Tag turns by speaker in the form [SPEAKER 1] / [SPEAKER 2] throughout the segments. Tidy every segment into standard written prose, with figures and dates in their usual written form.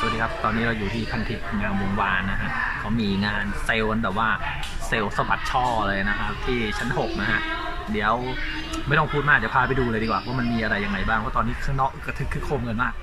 [SPEAKER 1] วัสดีครับตอนนี้เราอยู่ที่พันทิพย์งามวงวานนะฮะเขามีงานเซลล์แบบว่าเซลล์สะบัดช่อเลยนะครับที่ชั้น6นะฮะเดี๋ยวไม่ต้องพูดมากเดี๋ยวพาไปดูเลยดีกว่าว่ามันมีอะไรยังไงบ้างเพราะตอนนี้ข้างนอกกระทึกคึกโครมกันมาก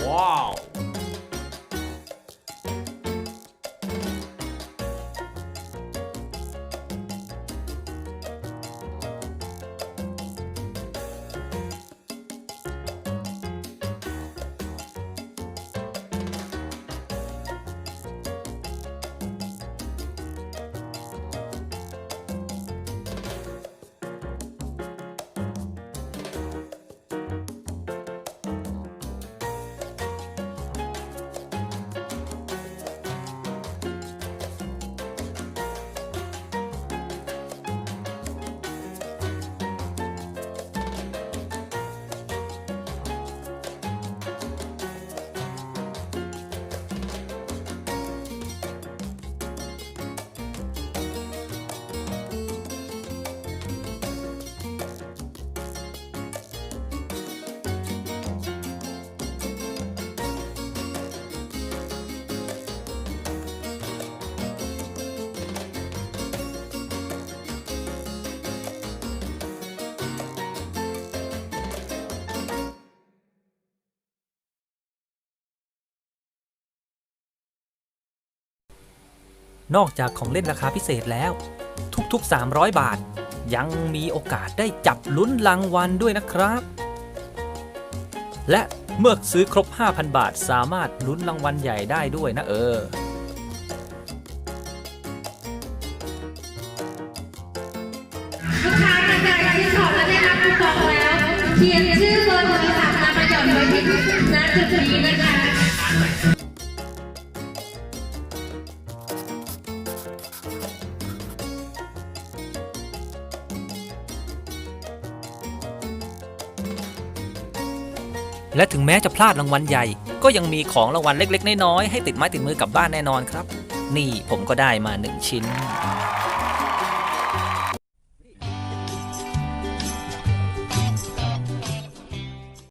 [SPEAKER 1] ว้า
[SPEAKER 2] นอกจากของเล่นราคาพิเศษแล้วทุกๆ300 บาทยังมีโอกาสได้จับลุ้นรางวัลด้วยนะครับและเมื่อซื้อครบ 5,000 บาทสามารถลุ้นรางวัลใหญ่ได้ด้วยนะ
[SPEAKER 3] ลูกค้าท่านใดที่ชอบและได้รับคูปองแล้วเขียนชื่อเบอร์โทรศัพท์นำมาหย่อนไว้ที่ณจุดนี้นะคะ
[SPEAKER 2] และถึงแม้จะพลาดรางวัลใหญ่ก็ยังมีของรางวัลเล็กๆน้อยๆให้ติดไม้ติดมือกลับบ้านแน่นอนครับนี่ผมก็ได้มา1 ชิ้น